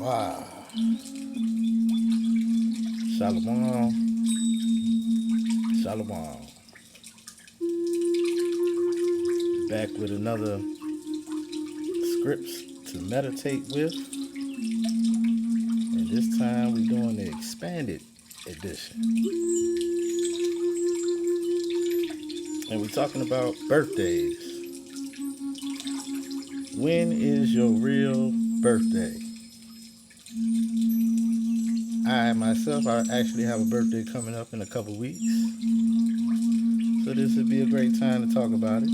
Hawah. Shalom. Shalom. Back with another scripts to meditate with. And this time we're doing the expanded edition. And we're talking about birthdays. When is your real birthday? I myself, I actually have a birthday coming up in a couple weeks. So this would be a great time to talk about it.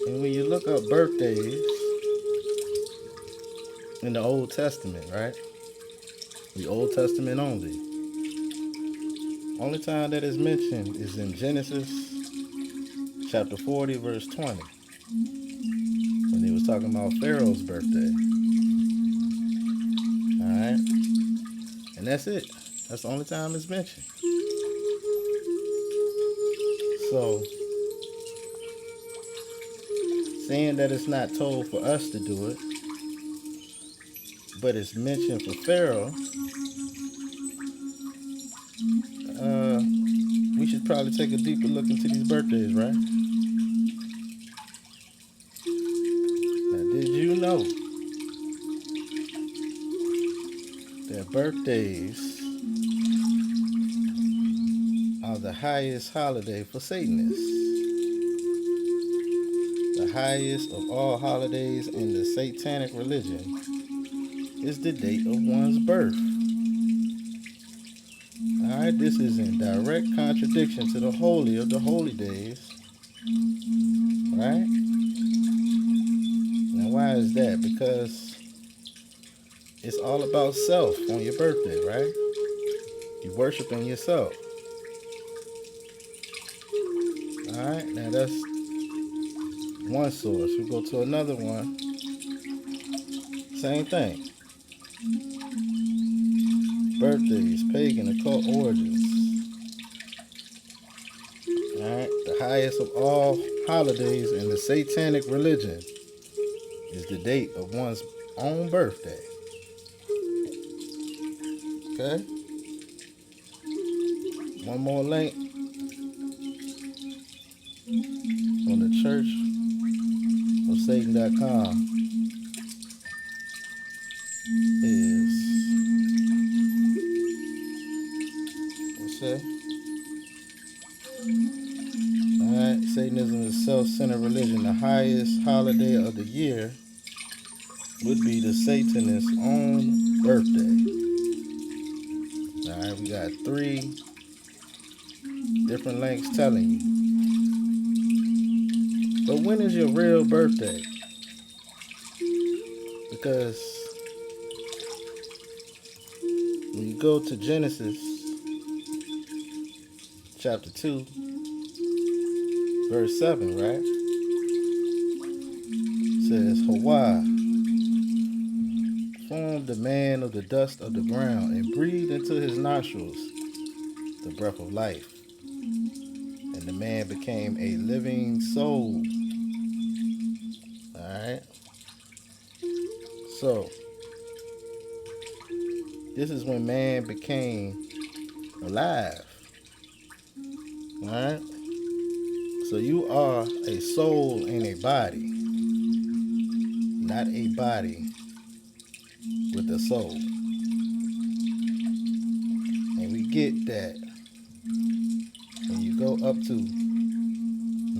And when you look up birthdays in the Old Testament, right? The Old Testament only. Only time that is mentioned is in Genesis chapter 40, verse 20. When they was talking about Pharaoh's birthday. Alright? And that's it. That's the only time it's mentioned. So, saying that it's not told for us to do it, but it's mentioned for Pharaoh, we should probably take a deeper look into these birthdays, right? Now, did you know that birthdays are the highest holiday for Satanists? The highest of all holidays in the satanic religion is the date of one's birth. Alright, this is in direct contradiction to the holy of the holy days. Right? Now why is that? Because it's all about self on your birthday, right? You're worshiping yourself. Alright, now that's one source. We go to another one. Same thing. Birthdays, pagan, occult origins. Alright, the highest of all holidays in the satanic religion is the date of one's own birthday. Okay? One more link on the church of Satan.com is, what's that? Alright, Satanism is self-centered religion. The highest holiday of the year would be the Satanist's own birthday. Alright, we got 3 different links telling you. But when is your real birthday? Because when you go to Genesis chapter 2, verse 7, right? It says, Hawah formed the man of the dust of the ground and breathed into his nostrils the breath of life. And the man became a living soul. Alright? So, this is when man became alive. Alright? So you are a soul in a body, not a body with a soul. And we get that when you go up to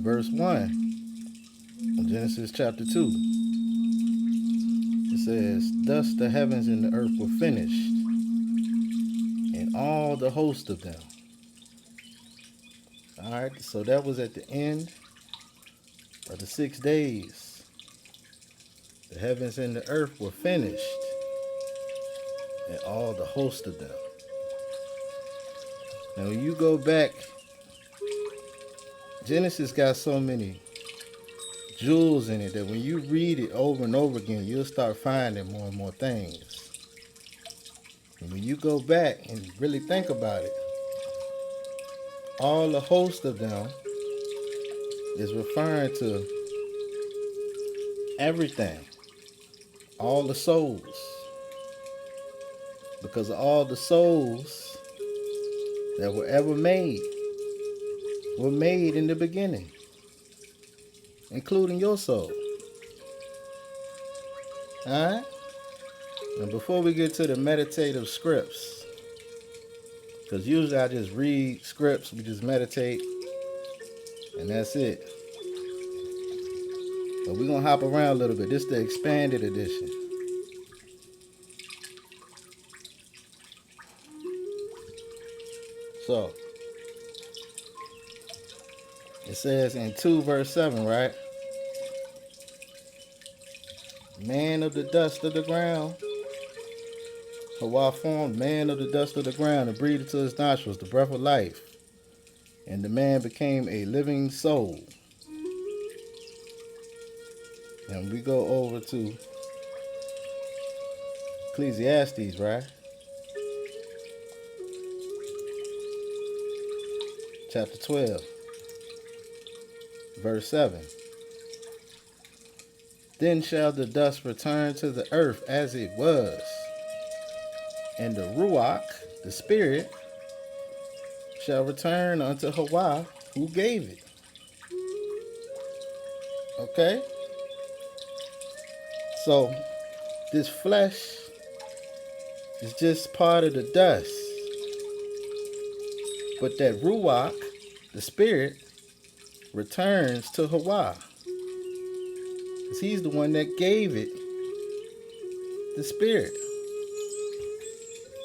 verse 1 in Genesis chapter 2. It says, thus the heavens and the earth were finished, and all the host of them. Alright, so that was at the end of the 6 days. The heavens and the earth were finished, and all the host of them. Now when you go back, Genesis got so many jewels in it that when you read it over and over again, you'll start finding more and more things. And when you go back and really think about it, all the host of them is referring to everything. all the souls. Because all the souls that were ever made were made in the beginning, including your soul. Alright? And before we get to the meditative scripts, because usually I just read scripts, we just meditate, and that's it. But we're going to hop around a little bit. This is the expanded edition. So, it says in 2 verse 7, right? Man of the dust of the ground, Hawah formed man of the dust of the ground and breathed into his nostrils the breath of life. And the man became a living soul. And we go over to Ecclesiastes, right? Chapter 12, verse 7. Then shall the dust return to the earth as it was, and the Ruach, the spirit, shall return unto Hawah, who gave it. Okay? So, this flesh is just part of the dust. But that Ruach, the spirit, returns to Hawah. Because he's the one that gave it the spirit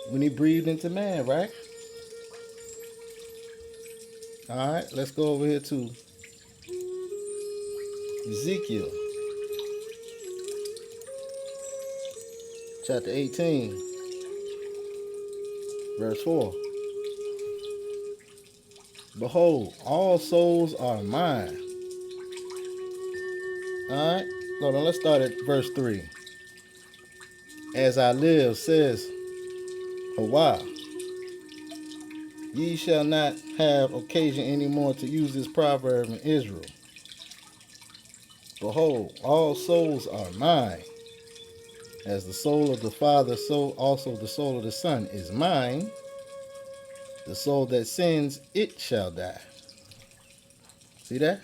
when he breathed into man, right? Alright, let's go over here to Ezekiel chapter 18, verse 4. Behold, all souls are mine. Alright, hold on, let's start at verse 3. As I live, says Hawah, ye shall not have occasion anymore to use this proverb in Israel. Behold, all souls are mine. As the soul of the Father, so also the soul of the Son is mine. The soul that sins, it shall die. See that?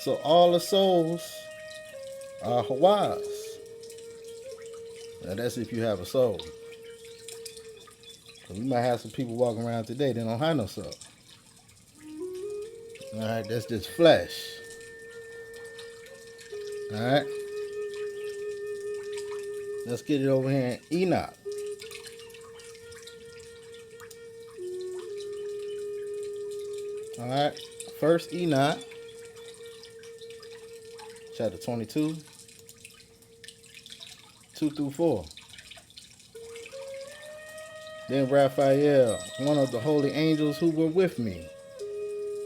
So all the souls are Hawah's. Now that's if you have a soul. We might have some people walking around today that don't have no soul. Alright, that's just flesh. Alright. Let's get it over here in Enoch. Alright. First Enoch, chapter 22, 2 through 4. Then Raphael, one of the holy angels who were with me,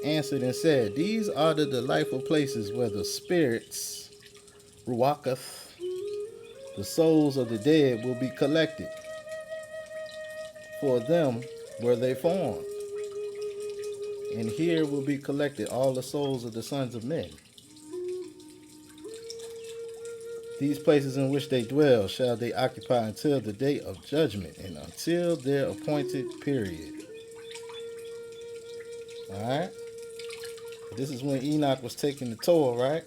answered and said, these are the delightful places where the spirits, Ruacheth, the souls of the dead, will be collected. For them were they formed. And here will be collected all the souls of the sons of men. These places in which they dwell shall they occupy until the day of judgment and until their appointed period. Alright? This is when Enoch was taking the tour, right?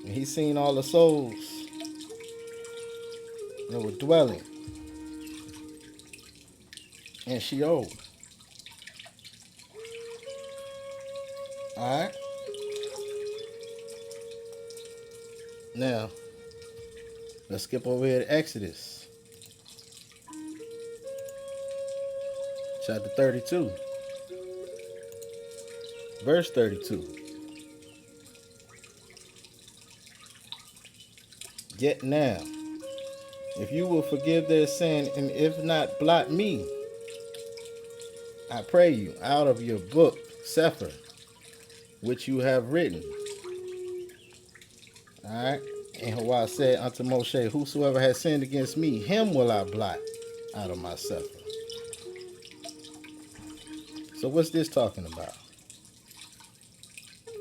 And he seen all the souls that were dwelling in Sheol. Alright? Now, let's skip over here to Exodus. Chapter 32. Verse 32. Yet now, if you will forgive their sin, and if not, blot me, I pray you, out of your book, Sefer, which you have written. Alright? And Hawah said unto Moshe, whosoever has sinned against me, him will I blot out of my Sefer. So what's this talking about?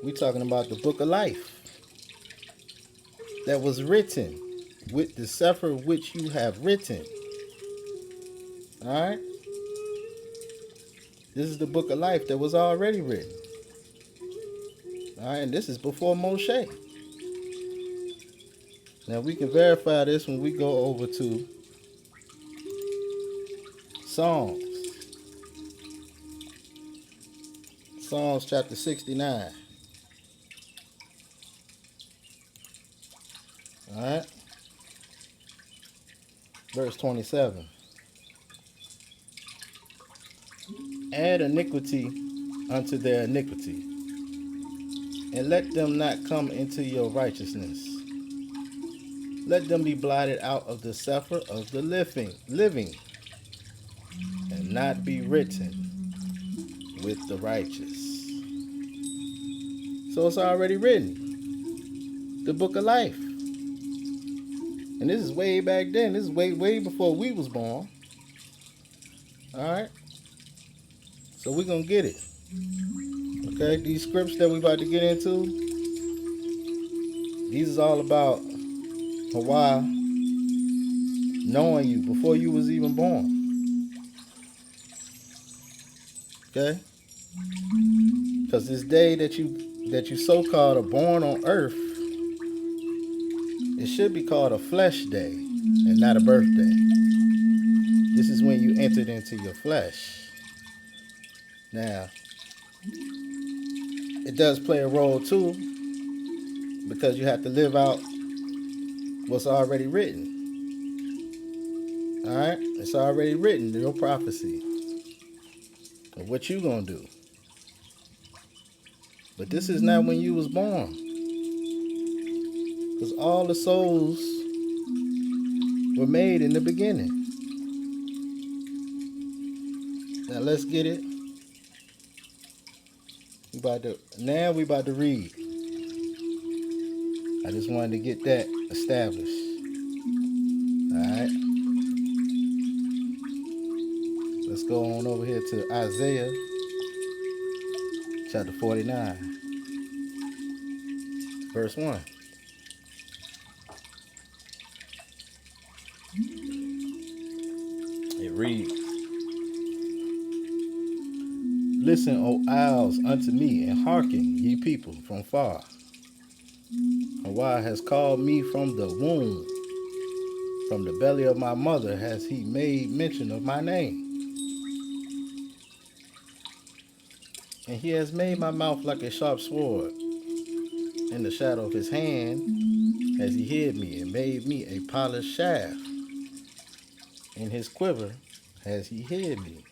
We talking about the book of life. that was written, with the sefer which you have written. All right? This is the book of life that was already written. All right, and this is before Moshe. Now we can verify this when we go over to Psalms. Psalms chapter 69. All right. Verse 27. Add iniquity unto their iniquity, and let them not come into your righteousness. Let them be blotted out of the sefer of the living, and not be written with the righteous. So it's already written. The book of life. And this is way back then. This is way before we was born. Alright? So we're going to get it. Okay? These scripts that we about to get into, these is all about Hawah knowing you before you was even born. Okay? Because this day that you so-called are born on earth, it should be called a flesh day and not a birthday. This is when you entered into your flesh. Now, it does play a role too, because you have to live out what's already written. Alright? It's already written, your prophecy of what you gonna do. But this is not when you was born. Because all the souls were made in the beginning. Now let's get it. Now we about to read. I just wanted to get that established. Alright. Let's go on over here to Isaiah chapter 49. Verse 1. It reads, Listen, O isles, unto me, and hearken, ye people from far. Hawah has called me from the womb. From the belly of my mother has he made mention of my name. And he has made my mouth like a sharp sword. In the shadow of his hand has he hid me, and made me a polished shaft. In his quiver has he hid me,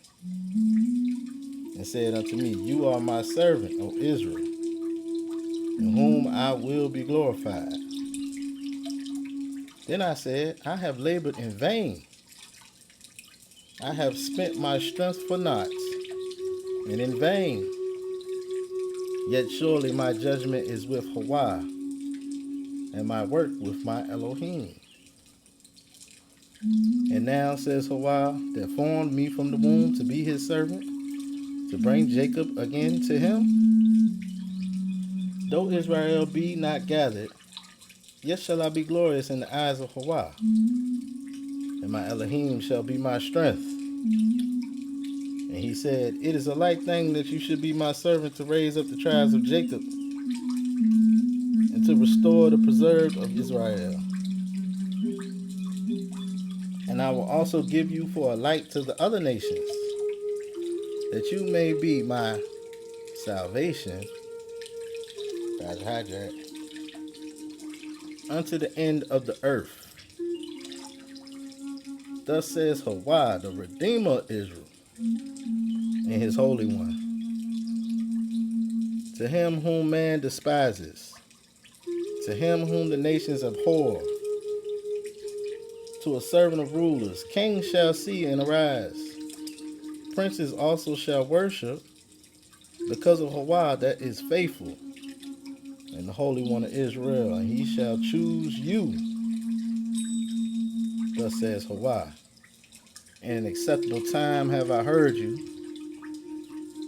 and said unto me, You are my servant, O Israel, in whom I will be glorified. Then I said, I have labored in vain. I have spent my strength for naught, and in vain. Yet surely my judgment is with Hawah, and my work with my Elohim. And now, says Hawah, that formed me from the womb to be his servant, to bring Jacob again to him. Though Israel be not gathered, yet shall I be glorious in the eyes of Hawah, and my Elohim shall be my strength. And he said, It is a light thing that you should be my servant to raise up the tribes of Jacob, and to restore the preserved of Israel. And I will also give you for a light to the other nations, that you may be my salvation, unto the end of the earth. Thus says Hawah, the Redeemer of Israel, and his Holy One. To him whom man despises, to him whom the nations abhor, to a servant of rulers, kings shall see and arise. Princes also shall worship, because of Hawah that is faithful, and the Holy One of Israel, and he shall choose you. Thus says Hawah, in an acceptable time have I heard you,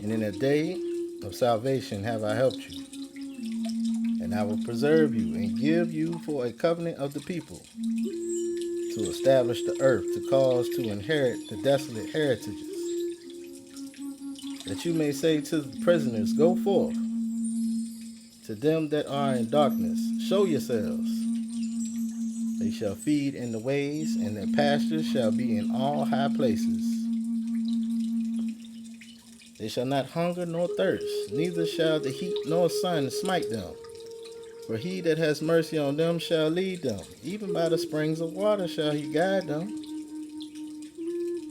and in a day of salvation have I helped you. And I will preserve you and give you for a covenant of the people, to establish the earth, to cause to inherit the desolate heritages, that you may say to the prisoners, go forth. To them that are in darkness, show yourselves. They shall feed in the ways, and their pastures shall be in all high places. They shall not hunger nor thirst, neither shall the heat nor sun smite them. For he that has mercy on them shall lead them, even by the springs of water shall he guide them.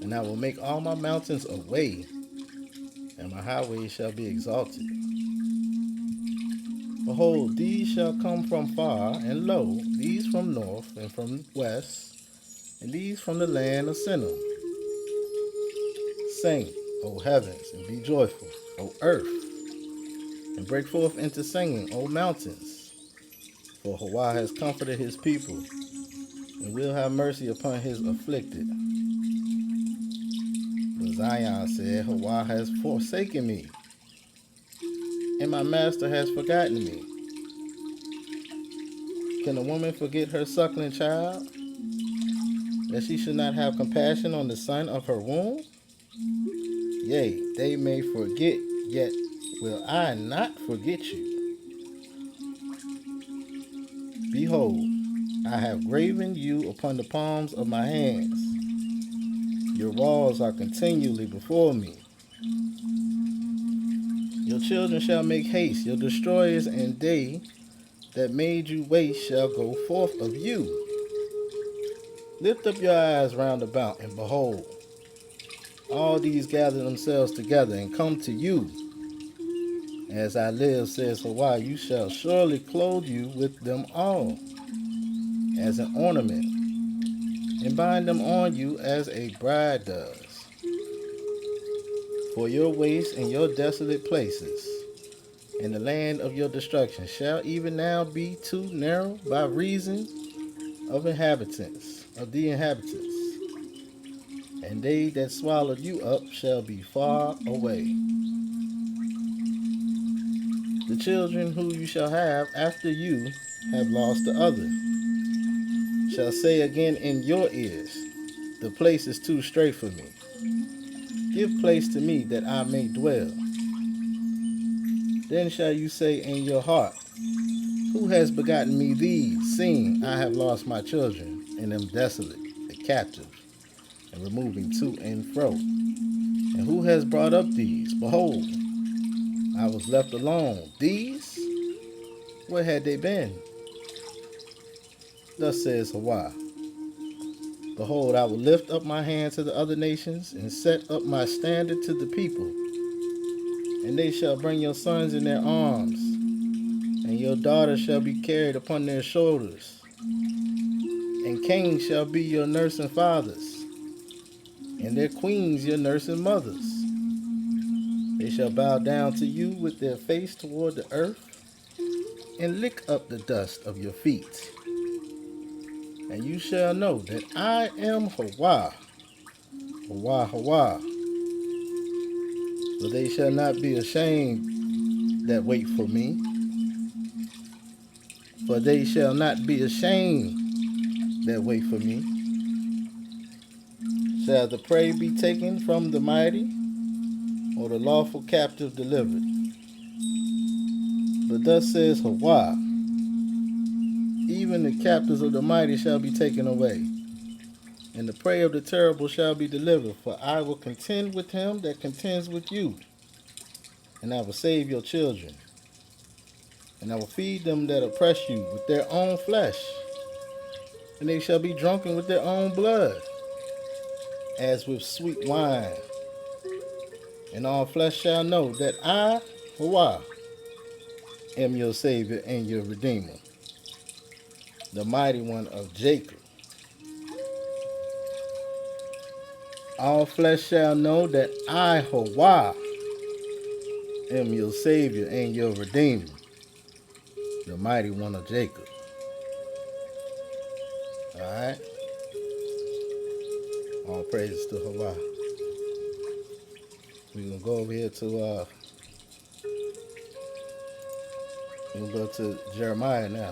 And I will make all my mountains a way, and my highways shall be exalted. Behold, these shall come from far, and lo, these from north and from west, and these from the land of Sinim. Sing, O heavens, and be joyful, O earth, and break forth into singing, O mountains. For Hawah has comforted his people, and will have mercy upon his afflicted. But Zion said, Hawah has forsaken me, and my master has forgotten me. Can a woman forget her suckling child, that she should not have compassion on the son of her womb? Yea, they may forget, yet will I not forget you. Behold, I have graven you upon the palms of my hands. Your walls are continually before me. Your children shall make haste, your destroyers, and they that made you waste shall go forth of you. Lift up your eyes round about, and behold, all these gather themselves together and come to you. As I live, says Hawah, you shall surely clothe you with them all, as an ornament, and bind them on you as a bride does. For your waste and your desolate places, and the land of your destruction, shall even now be too narrow by reason of the inhabitants, and they that swallowed you up shall be far away. The children who you shall have after you have lost the other, shall say again in your ears, the place is too strait for me. Give place to me that I may dwell. Then shall you say in your heart, who has begotten me these, seeing I have lost my children, and am desolate, a captive, and removing to and fro? And who has brought up these? Behold, I was left alone. These? Where had they been? Thus says Hawah, behold, I will lift up my hand to the other nations, and set up my standard to the people. And they shall bring your sons in their arms, and your daughters shall be carried upon their shoulders. And kings shall be your nursing fathers, and their queens your nursing mothers. They shall bow down to you with their face toward the earth, and lick up the dust of your feet. And you shall know that I am Hawah, Hawah, Hawah. For they shall not be ashamed that wait for me. For they shall not be ashamed that wait for me. Shall the prey be taken from the mighty, or the lawful captive delivered? But thus says Hawah, even the captives of the mighty shall be taken away, and the prey of the terrible shall be delivered. For I will contend with him that contends with you, and I will save your children. And I will feed them that oppress you with their own flesh, and they shall be drunken with their own blood, as with sweet wine. And all flesh shall know that I, Hawah, am your Savior and your Redeemer, the mighty one of Jacob. All flesh shall know that I, Hawah, am your Savior and your Redeemer, the mighty one of Jacob. Alright? All praises to Hawah. We're going to go over here to We'll go to Jeremiah now.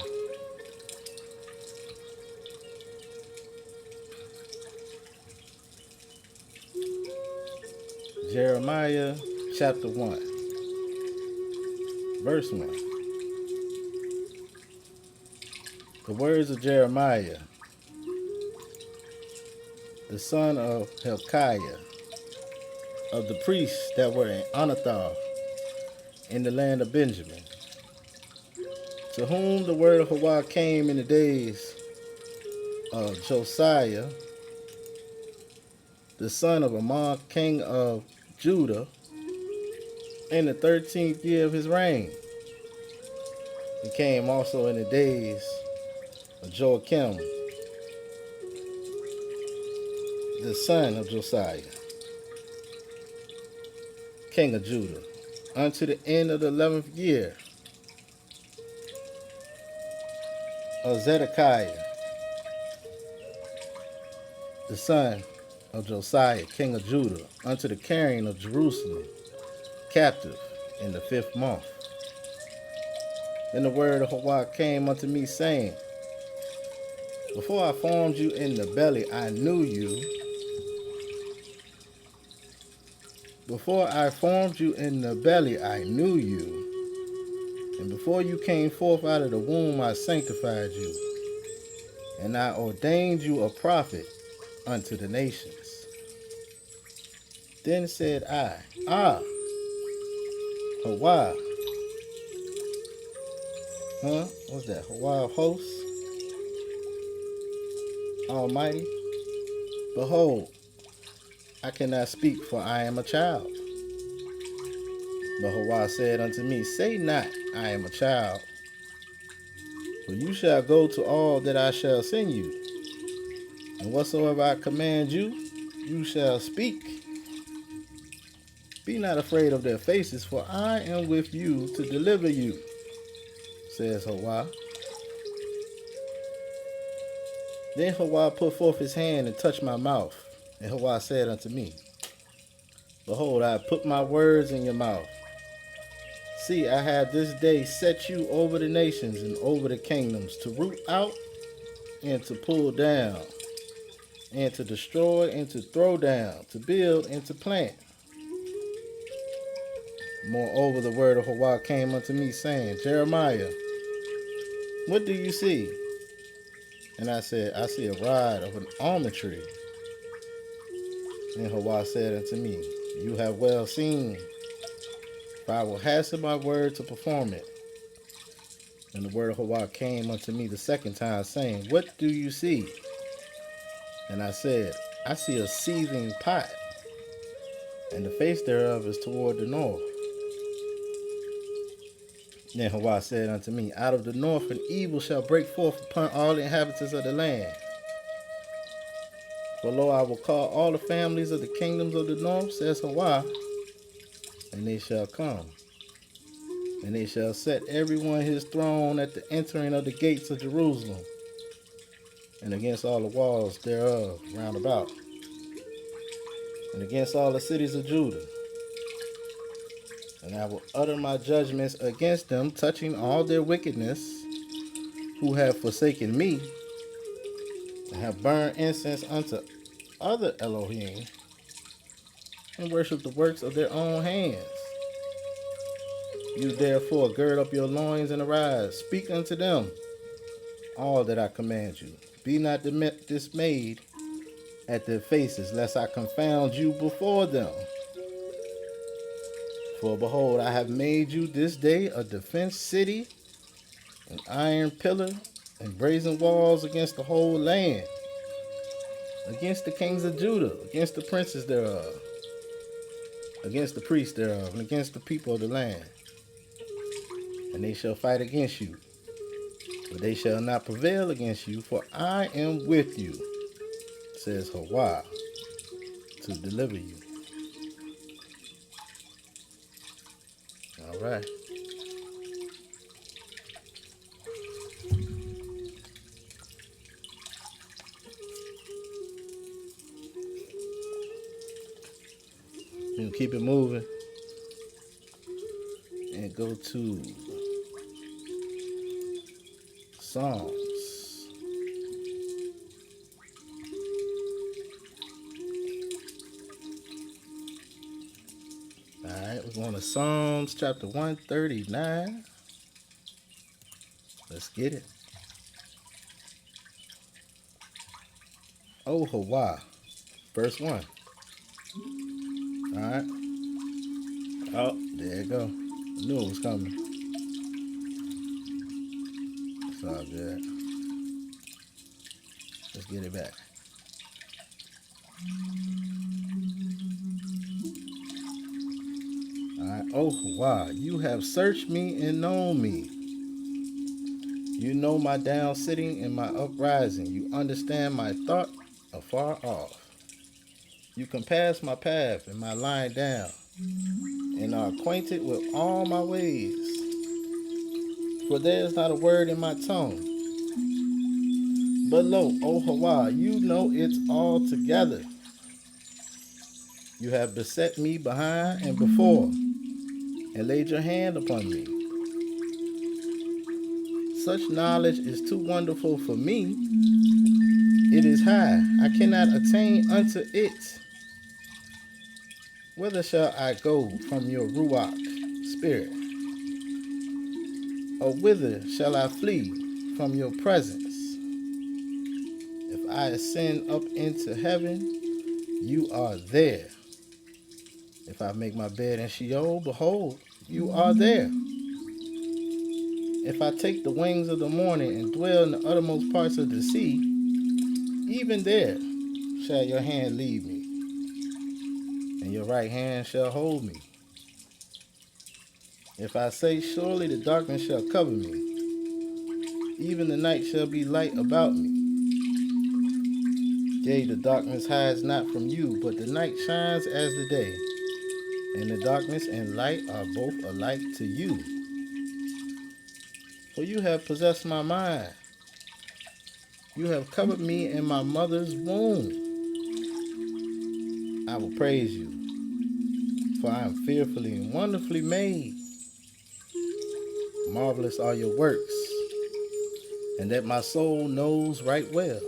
Jeremiah chapter 1, verse 1. The words of Jeremiah, the son of Hilkiah, of the priests that were in Anathoth in the land of Benjamin, to whom the word of Hawah came in the days of Josiah, the son of Ammon, king of Judah, in the 13th year of his reign. It came also in the days of Joachim, the son of Josiah, king of Judah, unto the end of the 11th year of Zedekiah, the son of Josiah, king of Judah, unto the carrying of Jerusalem captive in the 5th month. Then the word of Hawah came unto me, saying, Before I formed you in the belly, I knew you. Before I formed you in the belly, I knew you. And before you came forth out of the womb, I sanctified you. And I ordained you a prophet unto the nations. Then said I, Hawah. What's that? Hawah of hosts, Almighty. Behold, I cannot speak, for I am a child. But Hawah said unto me, Say not, I am a child, for you shall go to all that I shall send you. And whatsoever I command you, you shall speak. Be not afraid of their faces, for I am with you to deliver you, says Hawah. Then Hawah put forth his hand and touched my mouth. And Hawah said unto me, Behold, I have put my words in your mouth. See, I have this day set you over the nations and over the kingdoms, to root out and to pull down, and to destroy and to throw down, to build and to plant. Moreover, the word of Hawah came unto me, saying, Jeremiah, what do you see? And I said, I see a rod of an almond tree. And Hawah said unto me, You have well seen, for I will hasten my word to perform it. And the word of Hawah came unto me the second time, saying, What do you see? And I said, I see a seething pot, and the face thereof is toward the north. Then Hawah said unto me, Out of the north an evil shall break forth upon all the inhabitants of the land. For lo, I will call all the families of the kingdoms of the north, says Hawah, and they shall come. And they shall set everyone his throne at the entering of the gates of Jerusalem, and against all the walls thereof round about, and against all the cities of Judah. And I will utter my judgments against them, touching all their wickedness, who have forsaken me, and have burned incense unto other Elohim, and worship the works of their own hands. You therefore gird up your loins and arise, speak unto them all that I command you. Be not dismayed at their faces, lest I confound you before them. For behold, I have made you this day a defense city, an iron pillar, and brazen walls against the whole land, against the kings of Judah, against the princes thereof, against the priests thereof, and against the people of the land. And they shall fight against you, but they shall not prevail against you, for I am with you, says Hawah, to deliver you. All right. We'll keep it moving and go to Psalms. All right, we're going to Psalms chapter 139. Let's get it. Oh, Hawah, verse 1. All right. Oh, there you go. I knew it was coming. It's all good. Let's get it back. All right. Oh, Hawah, you have searched me and known me. You know my down sitting and my uprising. You understand my thought afar off. You compass my path and my lying down, and are acquainted with all my ways. For there is not a word in my tongue. But lo, O Hawah, you know it all together. You have beset me behind and before, and laid your hand upon me. Such knowledge is too wonderful for me. It is high. I cannot attain unto it. Whither shall I go from your Ruach spirit? Or whither shall I flee from your presence? If I ascend up into heaven, you are there. If I make my bed in Sheol, behold, you are there. If I take the wings of the morning and dwell in the uttermost parts of the sea, even there shall your hand lead me, and your right hand shall hold me. If I say, surely the darkness shall cover me, even the night shall be light about me. Yea, the darkness hides not from you, but the night shines as the day, and the darkness and light are both alike to you. For you have possessed my mind. You have covered me in my mother's womb. I will praise you, for I am fearfully and wonderfully made. Marvelous are your works, and that my soul knows right well.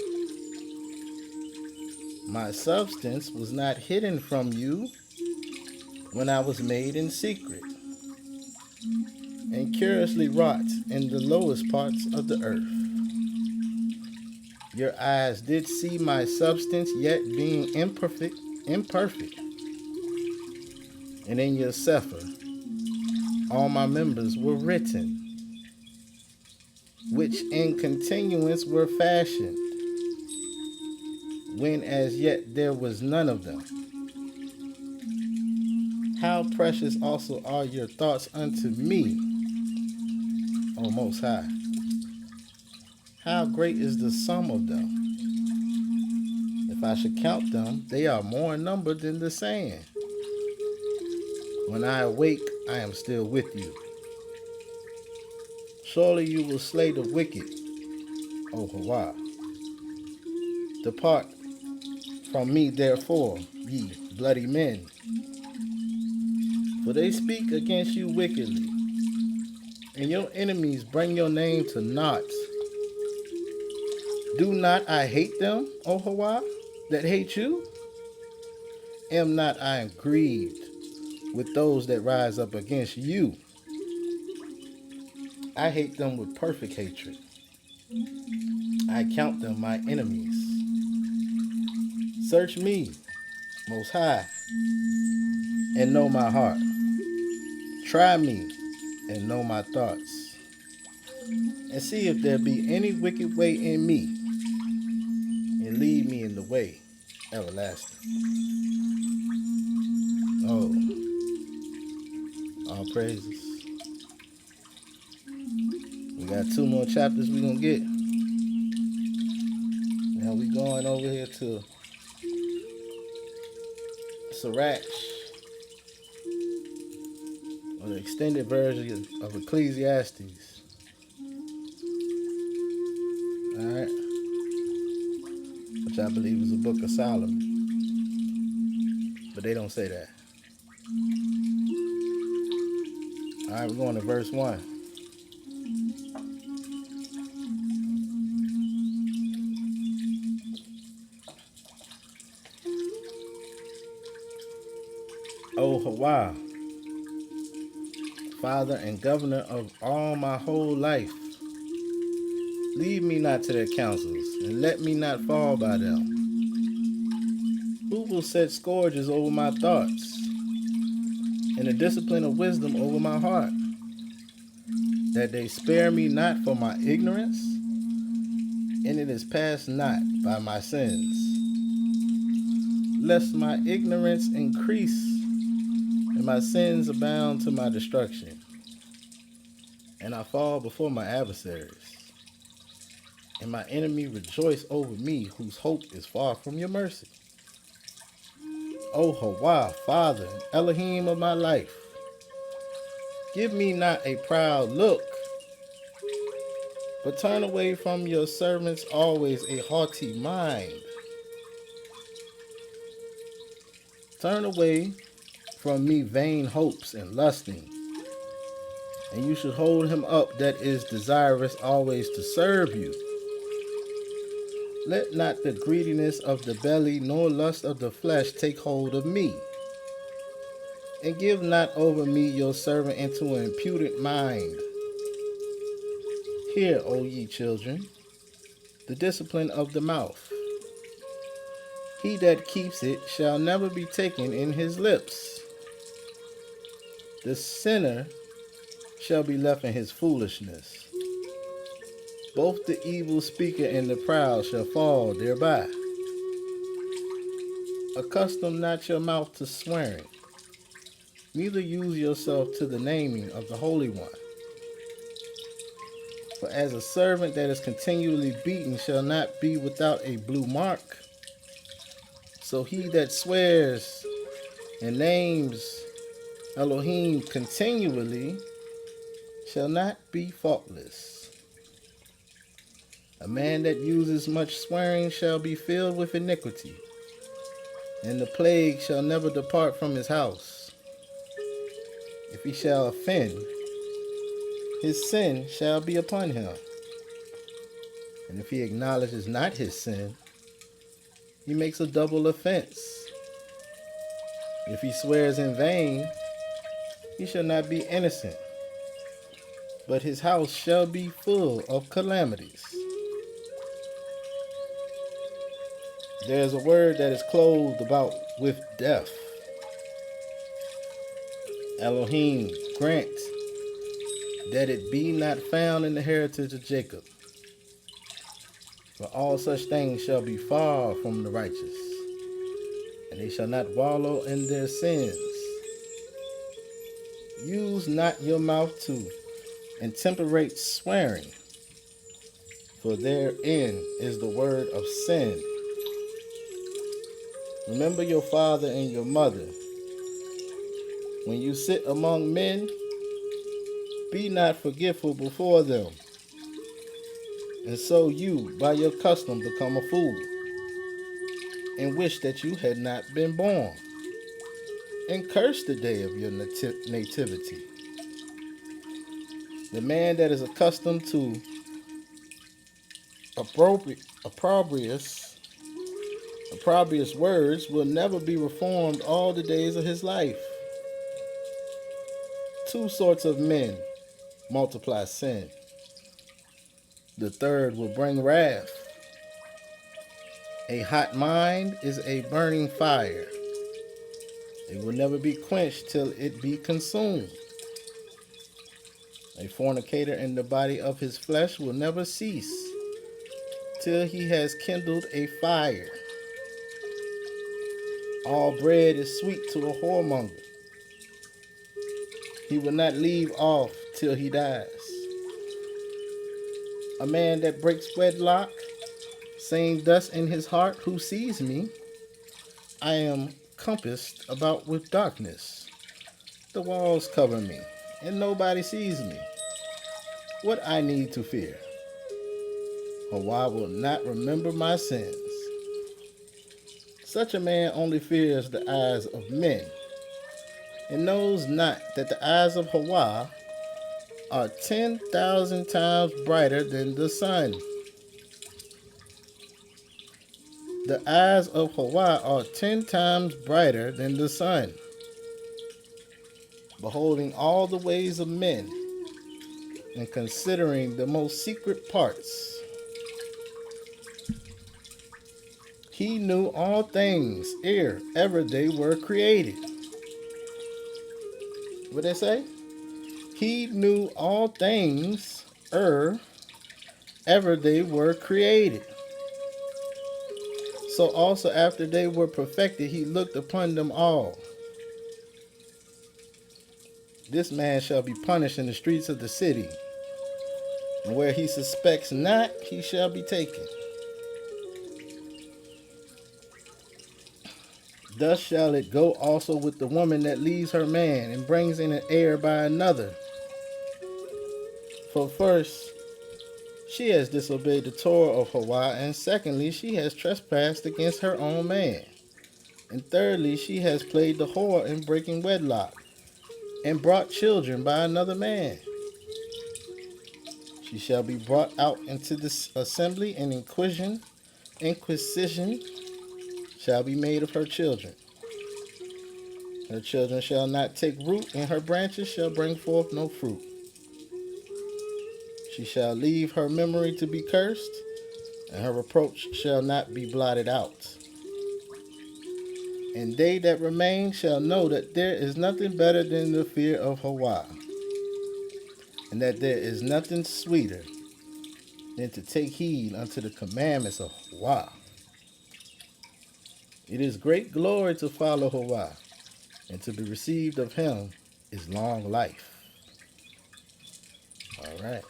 My substance was not hidden from you when I was made in secret, and curiously wrought in the lowest parts of the earth. Your eyes did see my substance, yet being imperfect, and in your Sefer all my members were written, which in continuance were fashioned, when as yet there was none of them. How precious also are your thoughts unto me, O Most High. How great is the sum of them. If I should count them, they are more in number than the sand. When I awake, I am still with you. Surely you will slay the wicked, O Hawah. Depart from me, therefore, ye bloody men, for they speak against you wickedly, and your enemies bring your name to naught. Do not I hate them, O Hawah, that hate you? Am not I grieved with those that rise up against you? I hate them with perfect hatred. I count them my enemies. Search me, Most High, and know my heart. Try me and know my thoughts, and see if there be any wicked way in me, and lead me in the way everlasting. Oh, all praises. We got 2 more chapters we're going to get. Now we going over here to Sirach, or the extended version of Ecclesiastes. Alright? Which I believe is a book of Solomon. But they don't say that. Alright, we're going to verse 1. O Hawah, Father and Governor of all my whole life, lead me not to their counsels, and let me not fall by them. Who will set scourges over my thoughts, and the discipline of wisdom over my heart, that they spare me not for my ignorance, and it is passed not by my sins, lest my ignorance increase, and my sins abound to my destruction, and I fall before my adversaries, and my enemy rejoice over me, whose hope is far from your mercy. O Hawah, Father, and Elohim of my life, give me not a proud look, but turn away from your servants always a haughty mind. Turn away from me vain hopes and lusting, and you should hold him up that is desirous always to serve you. Let not the greediness of the belly nor lust of the flesh take hold of me. And give not over me your servant into an impudent mind. Hear, O ye children, the discipline of the mouth. He that keeps it shall never be taken in his lips. The sinner shall be left in his foolishness. Both the evil speaker and the proud shall fall thereby. Accustom not your mouth to swearing, neither use yourself to the naming of the Holy One. For as a servant that is continually beaten shall not be without a blue mark, so he that swears and names Elohim continually shall not be faultless. A man that uses much swearing shall be filled with iniquity, and the plague shall never depart from his house. If he shall offend, his sin shall be upon him. And if he acknowledges not his sin, he makes a double offense. If he swears in vain, he shall not be innocent, but his house shall be full of calamities. There is a word that is clothed about with death. Elohim, grant that it be not found in the heritage of Jacob. For all such things shall be far from the righteous, and they shall not wallow in their sins. Use not your mouth to intemperate swearing, for therein is the word of sin. Remember your father and your mother. When you sit among men, be not forgetful before them, and so you, by your custom, become a fool, and wish that you had not been born, and curse the day of your nativity. The man that is accustomed to opprobrious words will never be reformed all the days of his life. Two sorts of men multiply sin. The third will bring wrath. A hot mind is a burning fire. It will never be quenched till it be consumed. A fornicator in the body of his flesh will never cease till he has kindled a fire. All bread is sweet to a whoremonger. He will not leave off till he dies. A man that breaks wedlock, saying thus in his heart, who sees me? I am compassed about with darkness. The walls cover me, and nobody sees me. What I need to fear? Hawah will not remember my sins. Such a man only fears the eyes of men, and knows not that the eyes of Hawah are 10,000 times brighter than the sun. The eyes of Hawah are 10 times brighter than the sun. beholding all the ways of men, and considering the most secret parts. He knew all things ere ever they were created. What they say? He knew all things ere ever they were created. So also after they were perfected, he looked upon them all. This man shall be punished in the streets of the city, and where he suspects not, he shall be taken. Thus shall it go also with the woman that leaves her man and brings in an heir by another. For first, she has disobeyed the Torah of Hawah, and secondly, she has trespassed against her own man. And thirdly, she has played the whore in breaking wedlock, and brought children by another man. She shall be brought out into the assembly, and inquisition shall be made of her children. Her children shall not take root, and her branches shall bring forth no fruit. She shall leave her memory to be cursed, and her reproach shall not be blotted out. And they that remain shall know that there is nothing better than the fear of Hawah, and that there is nothing sweeter than to take heed unto the commandments of Hawah. It is great glory to follow Hawah, and to be received of him is long life. All right.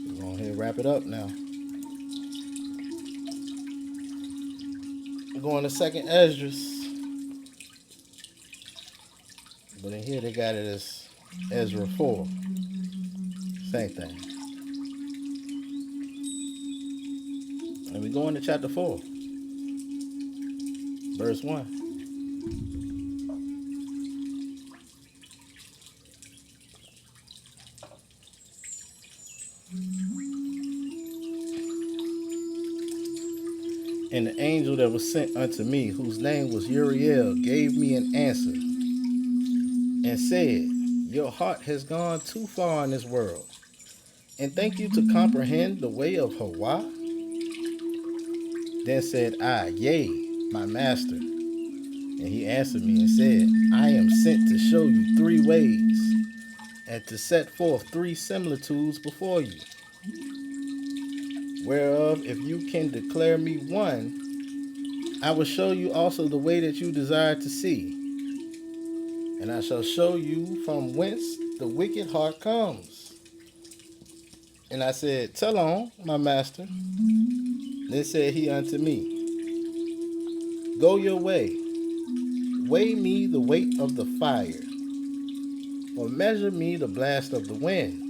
We're going to wrap it up now. We're going to 2nd Esdras. But in here they got it as Ezra 4. Same thing. And we go into chapter 4. Verse 1. And the angel that was sent unto me, whose name was Uriel, gave me an answer, and said, Your heart has gone too far in this world, and think you to comprehend the way of Hawah? Then said I, Yea, my master. And he answered me and said, I am sent to show you 3 ways, and to set forth 3 similitudes before you. Whereof, if you can declare me one, I will show you also the way that you desire to see. And I shall show you from whence the wicked heart comes. And I said, Tell on, my master. Then said he unto me, Go your way, weigh me the weight of the fire, or measure me the blast of the wind,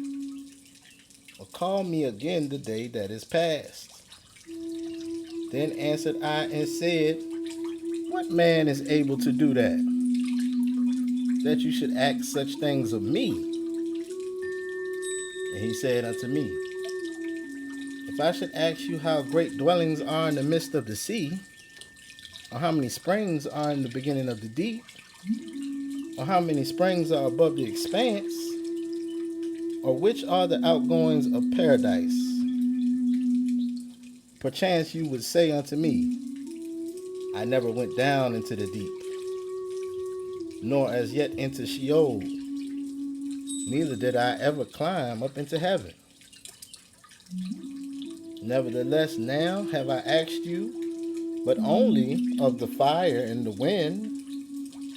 or call me again the day that is past. Then answered I and said, What man is able to do that you should ask such things of me? And he said unto me, If I should ask you how great dwellings are in the midst of the sea, or how many springs are in the beginning of the deep, or how many springs are above the expanse, or which are the outgoings of paradise, perchance you would say unto me, I never went down into the deep, nor as yet into Sheol, neither did I ever climb up into heaven. Nevertheless, now have I asked you, but only of the fire and the wind,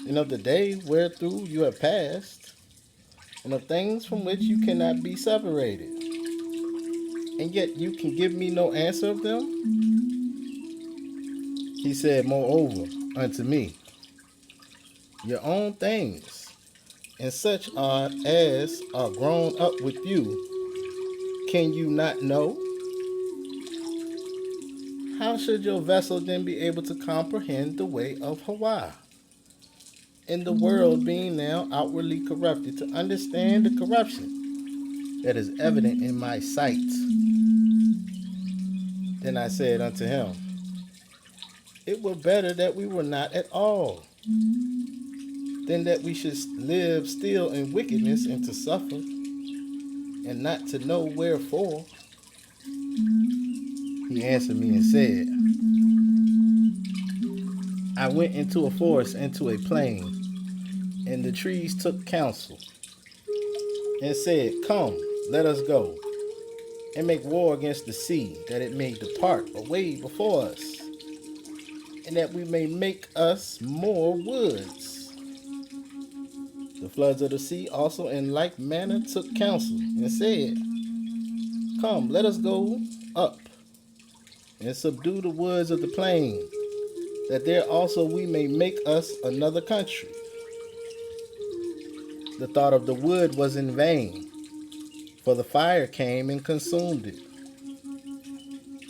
and of the day wherethrough you have passed, and of things from which you cannot be separated. And yet you can give me no answer of them? He said, Moreover, unto me, Your own things, and such are as are grown up with you, can you not know? How should your vessel then be able to comprehend the way of Hawah? In the world being now outwardly corrupted, to understand the corruption that is evident in my sight. Then I said unto him, It were better that we were not at all. than that we should live still in wickedness and to suffer, and not to know wherefore? He answered me and said, I went into a forest, into a plain, and the trees took counsel, and said, Come, let us go, and make war against the sea, that it may depart away before us, and that we may make us more woods. The floods of the sea also in like manner took counsel, and said, Come, let us go up, and subdue the woods of the plain, that there also we may make us another country. The thought of the wood was in vain, for the fire came and consumed it.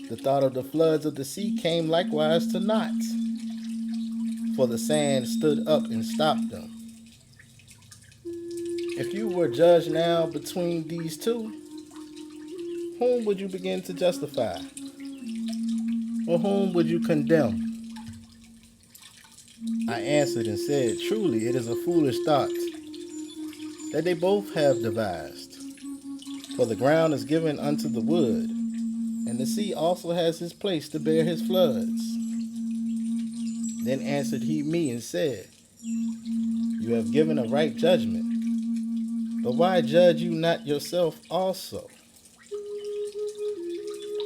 The thought of the floods of the sea came likewise to naught, for the sand stood up and stopped them. If you were judged now between these two, whom would you begin to justify? Or whom would you condemn? I answered and said, Truly it is a foolish thought that they both have devised. For the ground is given unto the wood, and the sea also has his place to bear his floods. Then answered he me and said, You have given a right judgment, but why judge you not yourself also?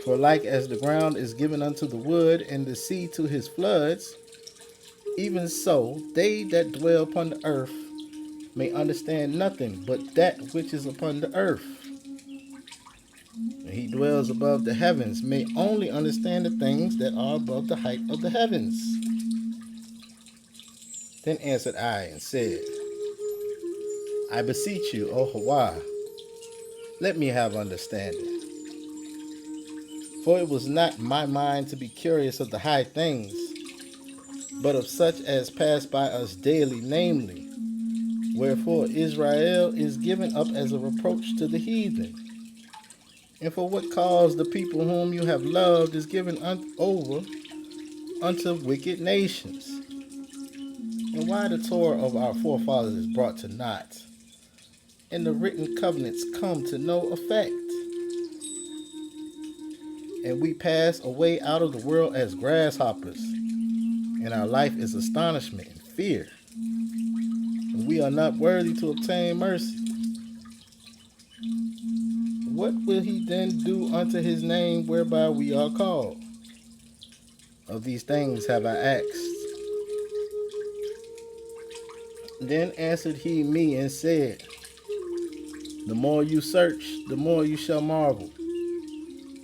For like as the ground is given unto the wood, and the sea to his floods, even so they that dwell upon the earth may understand nothing but that which is upon the earth. And he dwells above the heavens may only understand the things that are above the height of the heavens. Then answered I and said, I beseech you, O Hawah, let me have understanding. For it was not my mind to be curious of the high things, but of such as pass by us daily, namely, wherefore Israel is given up as a reproach to the heathen, and for what cause the people whom you have loved is given over unto wicked nations, and why the Torah of our forefathers is brought to naught, and the written covenants come to no effect. And we pass away out of the world as grasshoppers, and our life is astonishment and fear, and we are not worthy to obtain mercy. What will he then do unto his name whereby we are called? Of these things have I asked. Then answered he me and said, The more you search, the more you shall marvel.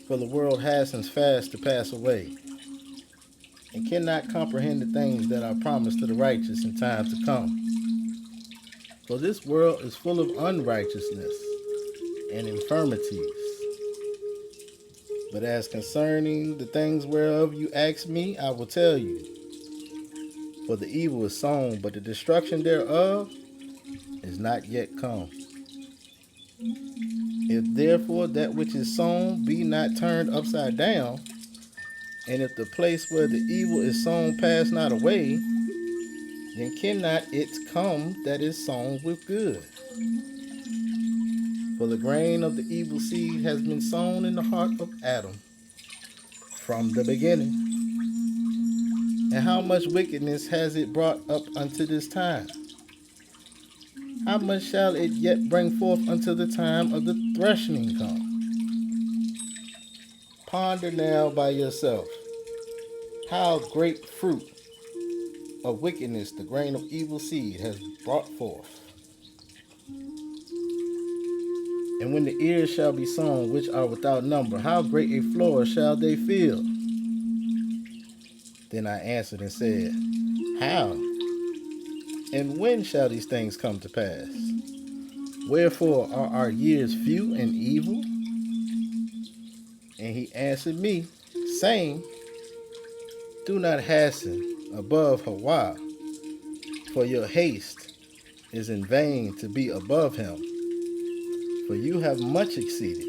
For the world hastens fast to pass away, and cannot comprehend the things that are promised to the righteous in time to come. For this world is full of unrighteousness and infirmities. But as concerning the things whereof you ask me, I will tell you. For the evil is sown, but the destruction thereof is not yet come. If therefore that which is sown be not turned upside down, and if the place where the evil is sown pass not away, then cannot it come that is sown with good. For the grain of the evil seed has been sown in the heart of Adam from the beginning. And how much wickedness has it brought up unto this time? How much shall it yet bring forth until the time of the threshing come? Ponder now by yourself how great fruit of wickedness the grain of evil seed has brought forth. And when the ears shall be sown, which are without number, how great a floor shall they fill? Then I answered and said, How? And when shall these things come to pass? Wherefore are our years few and evil? And he answered me, saying, Do not hasten above Hawah, for your haste is in vain to be above him, for you have much exceeded.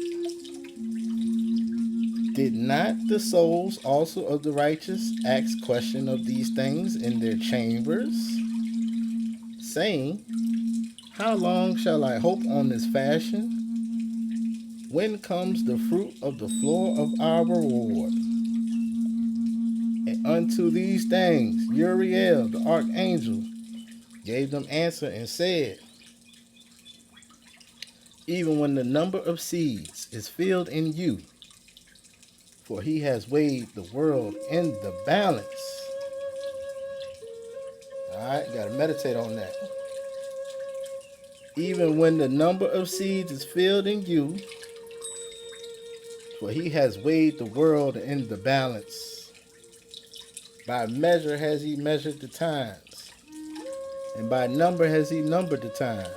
Did not the souls also of the righteous ask question of these things in their chambers? saying, how long shall I hope on this fashion? When comes the fruit of the floor of our reward? And unto these things Uriel, the archangel, gave them answer and said, even when the number of seeds is filled in you, for he has weighed the world in the balance. Alright, you gotta meditate on that. Even when the number of seeds is filled in you, for he has weighed the world in the balance. By measure has he measured the times, and by number has he numbered the times.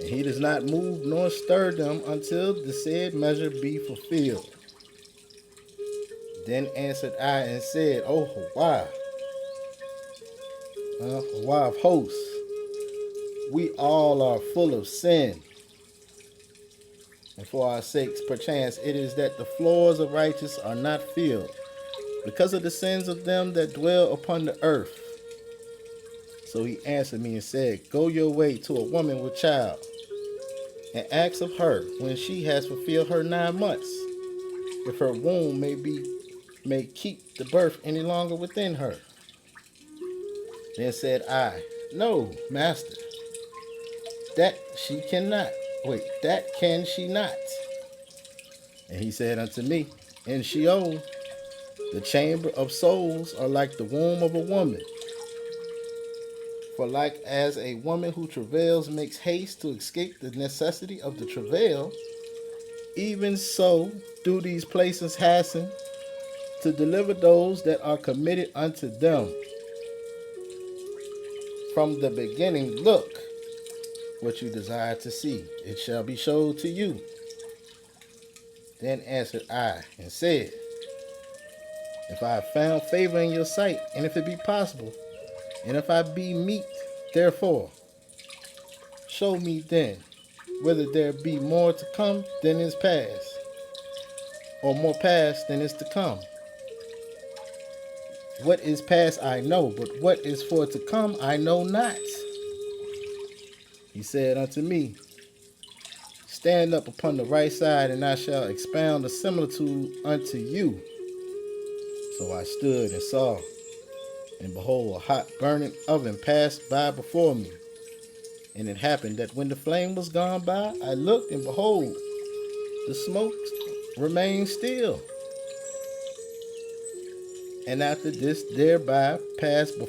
And he does not move nor stir them until the said measure be fulfilled. Then answered I and said, O Hawah, Hawah of hosts, we all are full of sin. And for our sakes, perchance, it is that the floors of righteous are not filled, because of the sins of them that dwell upon the earth. So he answered me and said, go your way to a woman with child, and ask of her, when she has fulfilled her 9 months, if her womb may keep the birth any longer within her. Then said I, no, master, that can she not. And he said unto me, in Sheol, the chamber of souls are like the womb of a woman. For like as a woman who travails makes haste to escape the necessity of the travail, even so do these places hasten to deliver those that are committed unto them. From the beginning, look what you desire to see. It shall be showed to you. Then answered I and said, if I have found favor in your sight, and if it be possible, and if I be meet, therefore, show me then whether there be more to come than is past, or more past than is to come. What is past I know, but what is for to come I know not. He said unto me, stand up upon the right side, and I shall expound a similitude unto you. So I stood and saw, and behold, a hot burning oven passed by before me. And it happened that when the flame was gone by, I looked, and behold, the smoke remained still. And after this, thereby passed by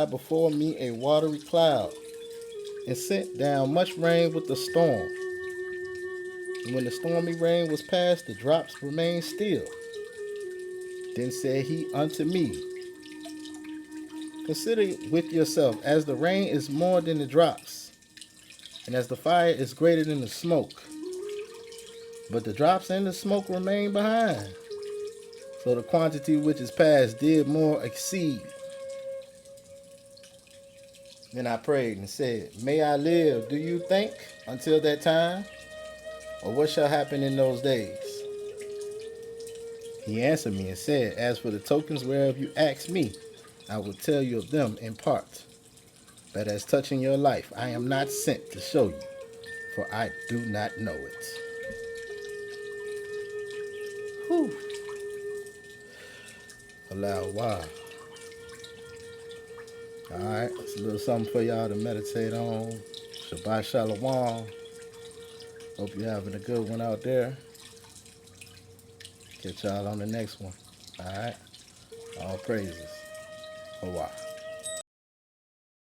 before me a watery cloud, and sent down much rain with the storm. And when the stormy rain was past, the drops remained still. Then said he unto me, consider with yourself, as the rain is more than the drops, and as the fire is greater than the smoke. But the drops and the smoke remain behind. So the quantity which is past did more exceed. Then I prayed and said, may I live, do you think, until that time? Or what shall happen in those days? He answered me and said, as for the tokens whereof you ask me, I will tell you of them in part. But as touching your life, I am not sent to show you, for I do not know it. Whew. Halal Hawah. Alright, it's a little something for y'all to meditate on. Shabbat Shalom. Hope you're having a good one out there. Catch y'all on the next one. Alright? All praises. Hawah.